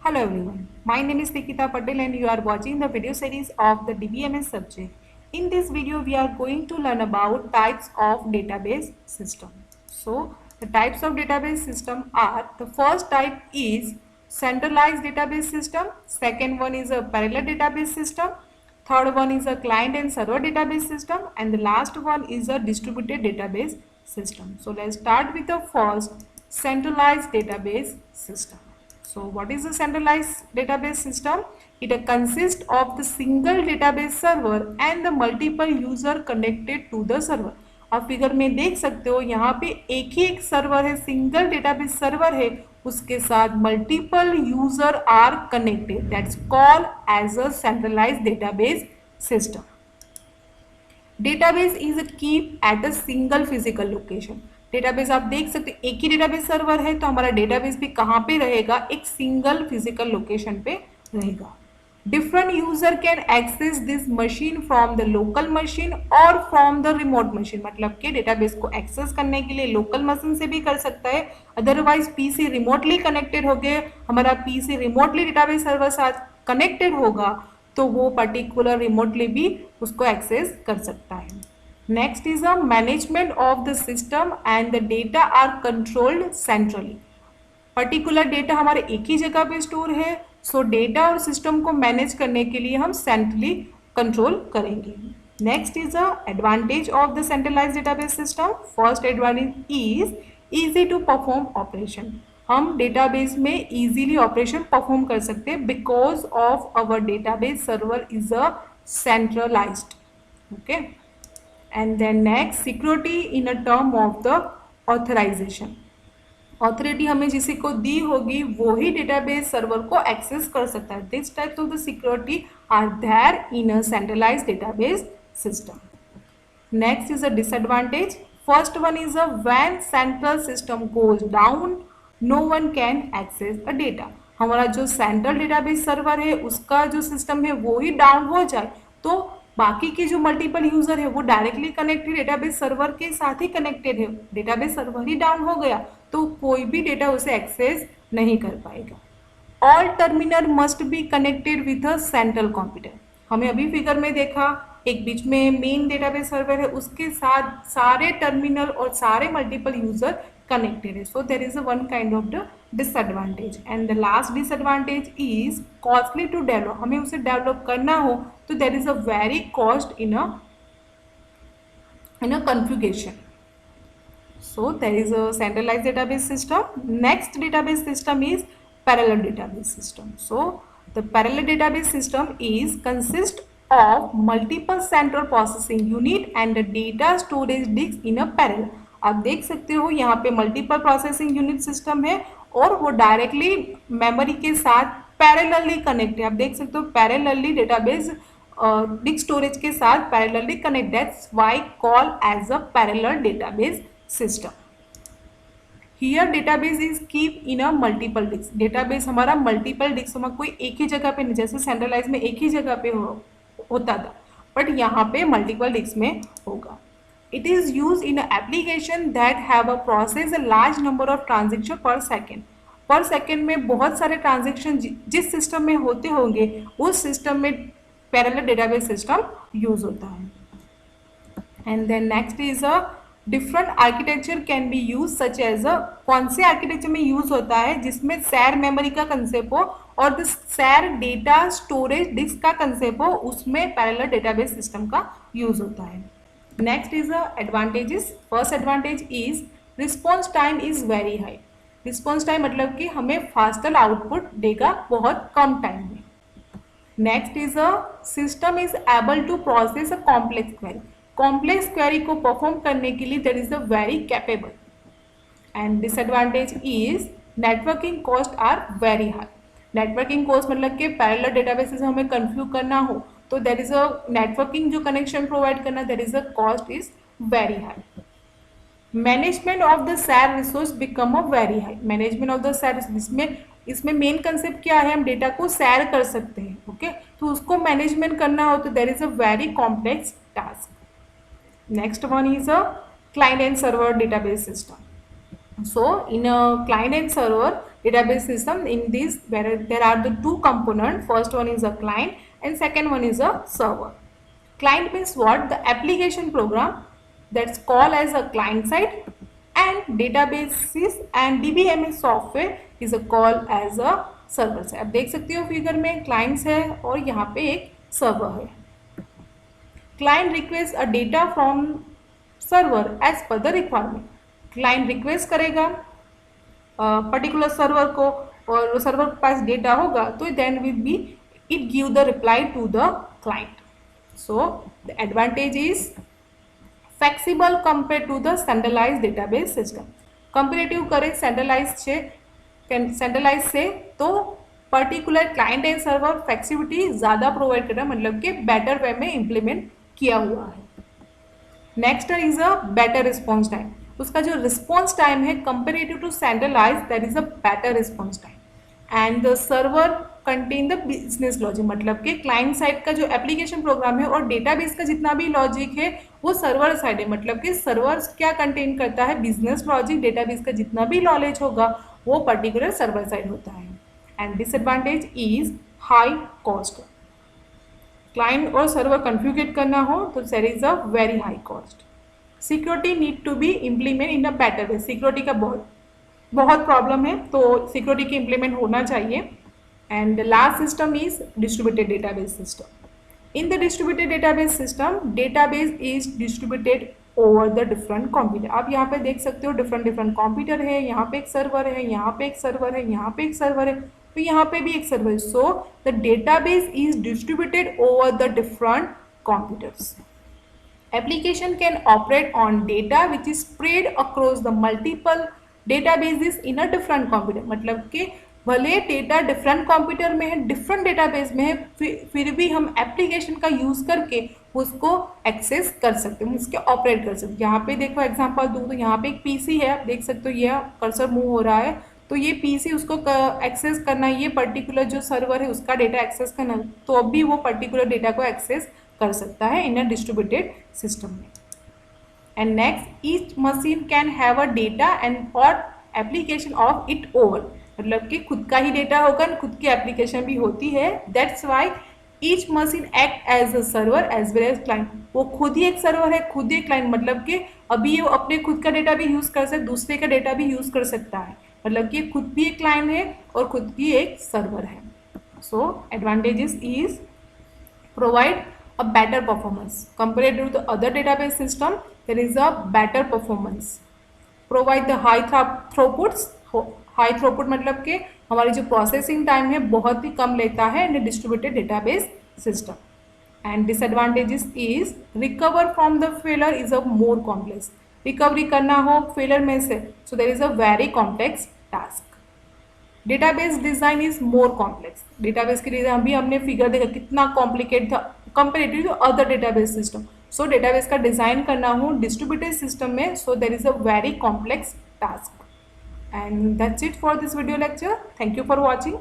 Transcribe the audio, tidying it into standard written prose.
Hello everyone, my name is Nikitapatel and you are watching the video series of the DBMS subject. In this video, we are going to learn about types of database system. So, the types of database system are, the first type is centralized database system, second one is a parallel database system, third one is a client and server database system, and the last one is a distributed database system. So, let's start with the first centralized database system. So what is a centralized database system? It consists of the single database server and the multiple user connected to the server. आप figure में देख सकते हो यहाँ पे एक ही एक server है, सिंगल डेटाबेस सर्वर है, उसके साथ multiple user are connected, that's called as a centralised database system. Database is keep at a single physical location. Database आप देख सकते हैं एक ही डेटाबेस सर्वर है तो हमारा डेटाबेस भी कहाँ पे रहेगा, एक सिंगल फिजिकल लोकेशन पे रहेगा. Different user can access this machine from the local machine और फ्रॉम द रिमोट मशीन. मतलब कि डेटाबेस को एक्सेस करने के लिए लोकल मशीन से भी कर सकता है, अदरवाइज पीसी रिमोटली कनेक्टेड हो गए, हमारा पीसी रिमोटली डेटाबेस सर्वर साथ कनेक्टेड होगा तो वो पर्टिकुलर रिमोटली भी उसको एक्सेस कर सकता है. Next is a management of the system and the data are controlled centrally. Particular data हमारे एक ही जगह पे स्टोर है, सो डेटा और सिस्टम को मैनेज करने के लिए हम सेंट्रली कंट्रोल करेंगे. Next is a advantage of the centralised database system. First advantage is easy to perform operation. हम डेटाबेस में इजीली ऑपरेशन परफॉर्म कर सकते हैं because of our database server is a centralised. Okay. And then next, security in a term of the authorization. Authority हमें जिसी को दी होगी वो ही डेटाबेस सर्वर को एक्सेस कर सकता है. This types of the security are there in a centralised database system. Next is a disadvantage. First one is a when central system goes down no one can access a data. हमारा जो central database server है उसका जो system है वो ही down हो जाए तो बाकी के जो मल्टीपल यूजर है वो डायरेक्टली कनेक्टेड डेटाबेस सर्वर के साथ ही कनेक्टेड है, डेटाबेस सर्वर ही डाउन हो गया तो कोई भी डेटा उसे एक्सेस नहीं कर पाएगा. All terminal must be connected with a central computer. हमें अभी फिगर में देखा एक बीच में मेन डेटाबेस सर्वर है, उसके साथ सारे टर्मिनल और सारे मल्टीपल यूजर connected है. So there is a one kind of the disadvantage. And the last disadvantage is costly to develop. हमें उसे डेवलप करना हो तो there is a very cost in a configuration. So there is a centralized database system. Next database system is parallel database system. So the parallel database system is consist of multiple central processing unit and the data storage disk in a parallel. आप देख सकते हो यहाँ पे multiple processing unit system है और वो directly memory के साथ पैरेलली कनेक्ट है. आप देख सकते हो पैरेलली डेटाबेस डिस्क स्टोरेज के साथ parallelly connect, that's why call as a parallel database system. Here database is keep in a multiple disk. Database हमारा मल्टीपल डिस्क हमारा कोई एक ही जगह पे नहीं, जैसे सेंट्रलाइज में एक ही जगह पे होता था बट यहाँ पे मल्टीपल डिस्क में होगा. It is used in an application that have a process a large number of transaction per second. पर सेकेंड में बहुत सारे ट्रांजेक्शन जिस सिस्टम में होते होंगे उस सिस्टम में पैरेलल डेटाबेस सिस्टम यूज होता है. And then next is a different architecture can be use such as a. कौन से आर्किटेक्चर में यूज होता है जिसमें शेयर मेमोरी का कंसेप्ट हो और the share data storage disk का कंसेप्ट हो, उसमें पैरेलल डेटाबेस सिस्टम का यूज होता है. Next is the advantages. First advantage is response time is very high. Response time मतलब कि हमें faster output देगा बहुत कम टाइम में. Next is a system is able to process a complex query. Complex query को perform करने के लिए there is a very capable. And disadvantage is networking cost are very high. Networking cost मतलब कि parallel database से हमें configure करना हो तो देर इज अ नेटवर्किंग जो कनेक्शन प्रोवाइड करना there is a cost is very high. Management of the share resource become a very high. Management of the share, इसमें मेन कंसेप्ट क्या है, हम डेटा को शेयर कर सकते हैं. ओके तो उसको मैनेजमेंट करना हो तो there is a very complex task. Next one is a client and server database system. So in a client and server database system. In this, where there are the two components. First one is a client and second one is a server. Client means what? The application program that's called as a client side, and databases and DBMS software is a call as a server से. अब देख सकते हो figure में clients है और यहाँ पे एक सर्वर है. Client request a data from server as per the requirement. Client request करेगा पर्टिकुलर सर्वर को और सर्वर के पास डेटा होगा तो then will be it give the reply to the client. So the advantage is flexible compare to the centralise database system. Comparative करें centralise से तो particular client and server flexibility ज़्यादा प्रोवाइड कर रहा है, मतलब कि बेटर वे में इम्प्लीमेंट किया हुआ है. Next is a better response time. उसका जो रिस्पॉन्स टाइम है comparative to centralise that is a better response time. And the server contain the business logic, मतलब कि क्लाइंट साइड का जो एप्लीकेशन प्रोग्राम है और डेटाबेस का जितना भी लॉजिक है वो सर्वर साइड है, मतलब कि सर्वर क्या कंटेन करता है? Business logic. डेटाबेस का जितना भी नॉलेज होगा वो पर्टिकुलर सर्वर साइड होता है. And disadvantage is high cost. Client और सर्वर कन्फ्यूगेट करना हो तो there is a very high cost. Security need to be implement in a better way. Security का बहुत प्रॉब्लम है तो सिक्योरिटी की इम्प्लीमेंट होना चाहिए. And the last system is distributed database system. In the distributed database system, database is distributed over the different computer. आप यहाँ पे देख सकते हो डिफरेंट कंप्यूटर है. यहाँ पे एक सर्वर है, यहाँ पे एक सर्वर है, यहाँ पे एक सर्वर है, तो यहाँ पे भी एक सर्वर है. So the database is distributed over the different computers. Application can operate on data which is spread across the multiple databases in a different computer. मतलब कि भले डेटा डिफरेंट कंप्यूटर में है, डिफरेंट डेटाबेस में है, फिर भी हम एप्लीकेशन का यूज़ करके उसको एक्सेस कर सकते हैं, उसके ऑपरेट कर सकते हैं. यहाँ पे देखो एग्जांपल दूँ तो यहाँ पे एक पीसी है, आप देख सकते हो ये कर्सर मूव हो रहा है, तो ये पीसी उसको एक्सेस करना, ये पर्टिकुलर जो सर्वर है उसका डेटा एक्सेस करना, तो अब भी वो पर्टिकुलर डेटा को एक्सेस कर सकता है इन अ डिस्ट्रीब्यूटेड सिस्टम में. And next, each machine can have a data and और एप्लीकेशन ऑफ इट ओवर. मतलब कि खुद का ही डेटा होगा, खुद की एप्लीकेशन भी होती है. That's why each machine act as a server as well as client. वो खुद ही एक सर्वर है, खुद ही एक क्लाइंट, मतलब कि अभी वो अपने खुद का डेटा भी यूज़ कर सकता है, दूसरे का डेटा भी यूज़ कर सकता है, मतलब कि खुद भी एक क्लाइंट है और खुद भी एक सर्वर है. So advantages is provide a better performance compared to the other database system. There is a better performance. Provide the high throughputs. High throughput मतलब कि हमारी जो प्रोसेसिंग टाइम है बहुत ही कम लेता है in distributed database system. And disadvantages is recover from the failure is a more complex. Recovery करना हो फेलर में से, so there is a very complex task. Database design is more complex. Database के डिजाइन भी हमने figure देखा कितना complicate था comparative to other database system. So database का डिजाइन करना हो डिस्ट्रीब्यूटेड सिस्टम में, so there is a very complex task. And that's it for this video lecture. Thank you for watching.